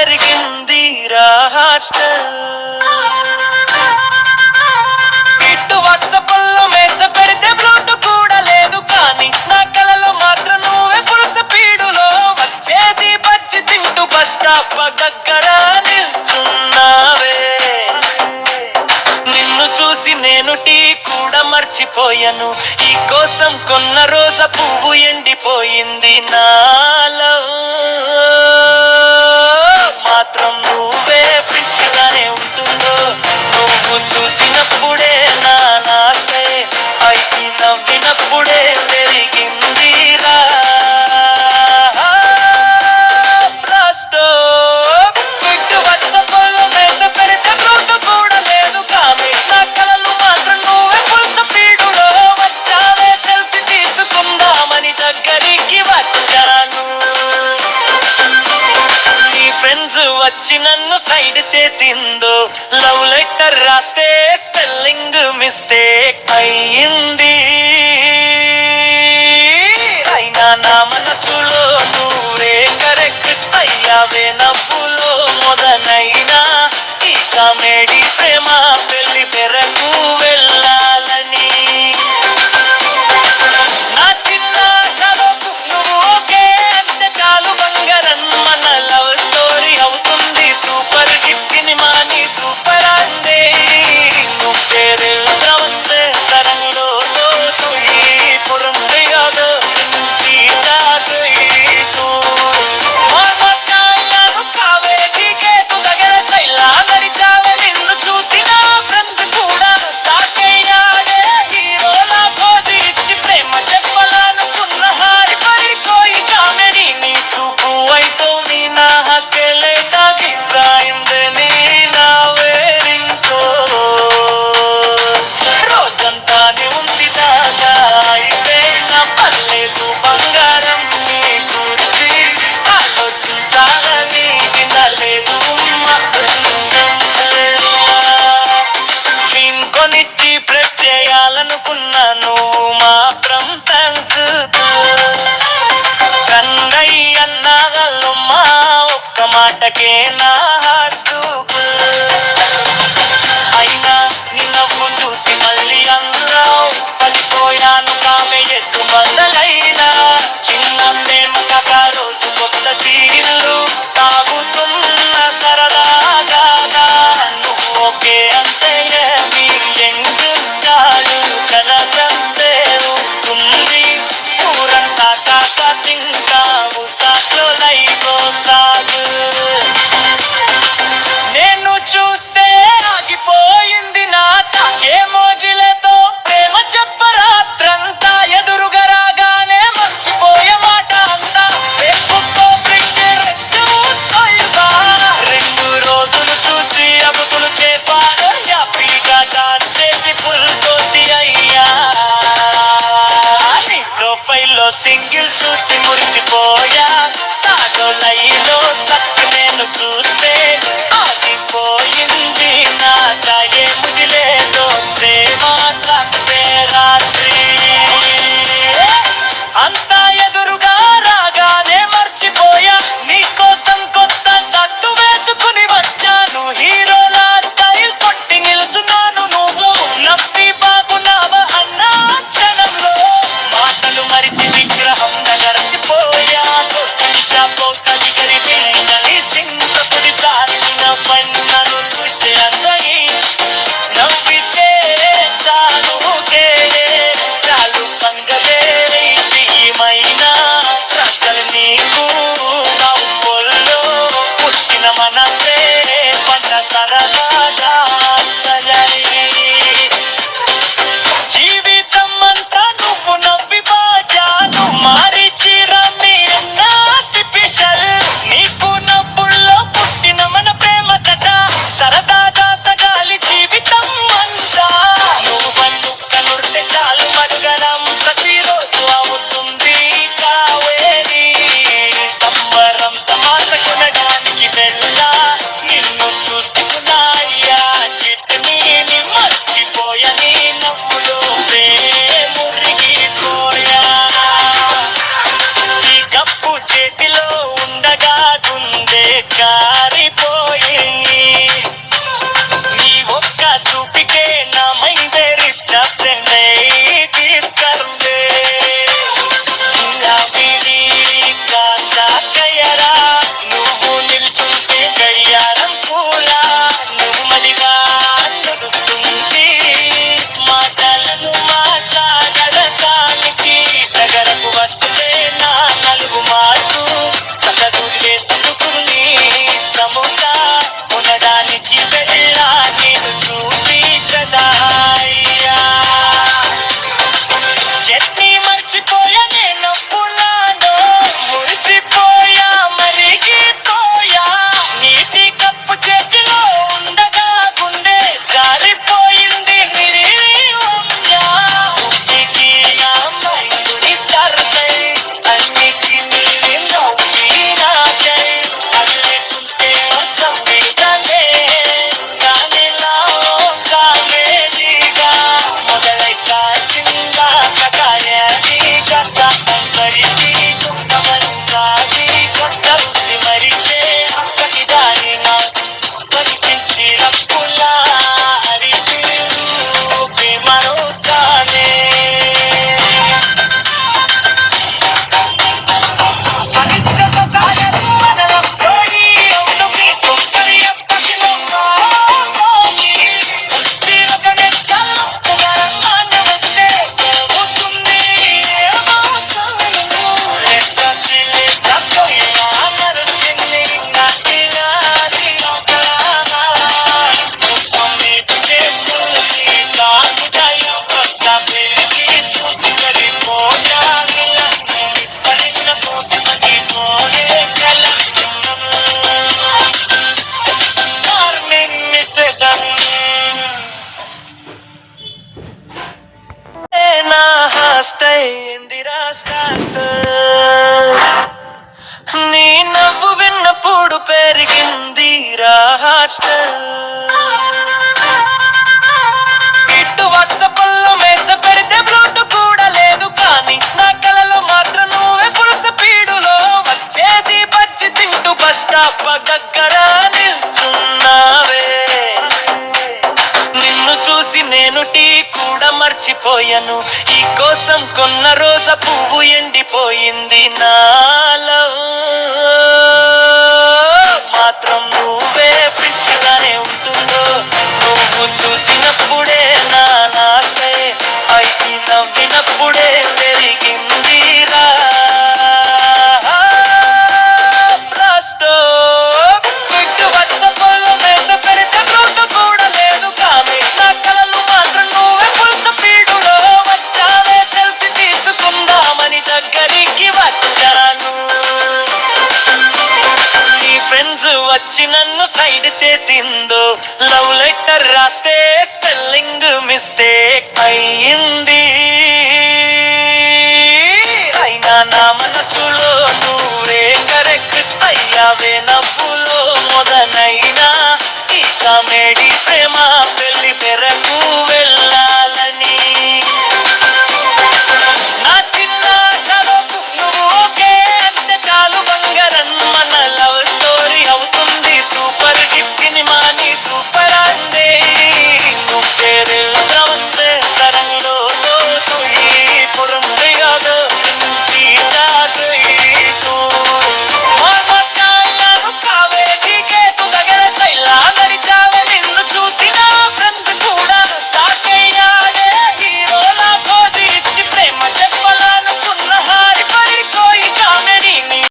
జరిగింది హాస్టల్. ఇటు వాట్సాప్లో మేస పెడితే బ్లూటూత్ కూడా లేదు, కానీ నా కలలో మాత్రం నువ్వే పురుష పీడులో వచ్చేది బజ్జి తింటూ బస్ స్టాప్ దగ్గర నిల్చున్నావే. నిన్ను చూసి నేను టీ కూడా మర్చిపోయాను, ఈ కోసం కొన్న రోజా పువ్వు ఎండిపోయింది. నాలో మాత్రం నువ్వే ఫ్రెష్ గానే ఉంటుందో, నువ్వు చూసినప్పుడే నా నాస్తే అయితే నవ్వినప్పుడే పెరిగింది రా. వచ్చి నన్ను సైడ్ చేసిందో, లవ్ లెటర్ రాస్తే స్పెల్లింగ్ మిస్టేక్ అయ్యింది. అయినా నా మనసులో నువ్వే కరెక్ట్ అయ్యావే. నవ్వులో మొదనైనా ఈ కామెడీ ప్రేమ పెళ్లి పెరకు వెళ్ళాలని. నా చిన్న సభకు నువ్వు ఓకే అంటే చాలు బంగారం, మన లవ్ స్టోరీ అవుతుంది సూపర్ హిట్ సినిమా. నీ సూపర్ అందే నువ్వే ఉందే సరంలో పురం నుంచి జాతు కావేజీకే తు దగ్గర సైలా నడిచావే. నిన్ను చూసిన ఫ్రెండ్ కూడా సాకయ్యాడే, హీరోలా పోజి ఇచ్చి ప్రేమ చెప్పాలనుకున్న హారి పరికోయి కామెడీ. నీ చూపు అయితే నీ నా హస్కెలేట గిబ్రాయిందే నీ నా వేరింకో. రోజంతానే ఉంది దాకా అయిపోయినా పర్లేదు బంగారం, నీ గురించి ఆలోచించాలని వినలేదు. కొనిచ్చి ప్రెస్ చేయాలనుకున్నాను మాత్రం థ్యాంక్స్. కన్నయ్య అన్నాగల్లో మా ఒక్క మాటకే నా హాస్టల్. అయినా నీ నవ్వు చూసి మళ్ళీ అన్నావు పడిపోయాను కామె ఎట్టు మొదలైనా. చిన్న ప్రేమ కథ రోజు కొత్త సీన్లు తాగుతున్న సరదాగా. నువ్వు ఓకే అంటే మీ ఎంగుంటాడు కలగంతే ఉంటుంది. ఊరంతా కాక తింటావు సాట్లో లైగో సాగు. నేను చూస్తే ఆగిపోయింది నా ఏ మోజిలతో ప్రేమ చెప్పరాత్రంతా. ఎదురుగా రాగానే మర్చిపోయే మాట అంతా. ఫేస్బుక్ తో రెండు రోజులు చూసి అబుతులు చేశాను, హ్యాపీగా డాన్స్ చేసి ఫుల్ కోసి అయ్యా. నీ ప్రొఫైల్లో సింగిల్ చూసి మురిసిపోయా. సాగో లైలో సక్కు నేను చూస్తే ఆగిపోయింది నా ఏ ముజిలేదో ప్రేమ తప్పే రాత్రి. అంతా ఎదురుగా రాగానే మర్చిపోయా. నీకోసం కొత్త సట్టు వేసుకుని వచ్చాను, హీరోలా స్టైల్ కొట్టి నిల్చున్నాను. నువ్వు నవ్వి బాగున్నావా అన్న క్షణంలో మాటలు మరిచి విగ్రహం నగరచిపోయాను. అయిందిరా స్టార్ట్. నీ నవ్వు విన్నప్పుడు పెరిగింది రా హాస్టల్. ఇటు వాట్సాప్లో మేస పెడితే బ్లూటూత్ కూడా లేదు, కానీ నా కలలో మాత్రం నువ్వే ఫుల్ స్పీడులో వచ్చేది. బజ్జి తింటూ బస్ స్టాప్ దగ్గర నిల్చున్నావే. నిన్ను చూసి నేను టీ కూడా మర్చిపోయాను. ఈ కోసం కొన్న రోజా పువ్వు ఎండిపోయింది. నాలో మాత్రం నువ్వే ఫ్రెష్ గానే ఉంటుందో. నువ్వు చూసినప్పుడే నా నాస్తే అయితే నవ్వినప్పుడే పెరిగిందిరా వచ్చి నన్ను సైడ్ చేసిందో. లవ్ లెటర్ రాస్తే స్పెల్లింగ్ మిస్టేక్ అయ్యింది. అయినా నా మనసులో నువ్వే కరెక్ట్ అయ్యావే.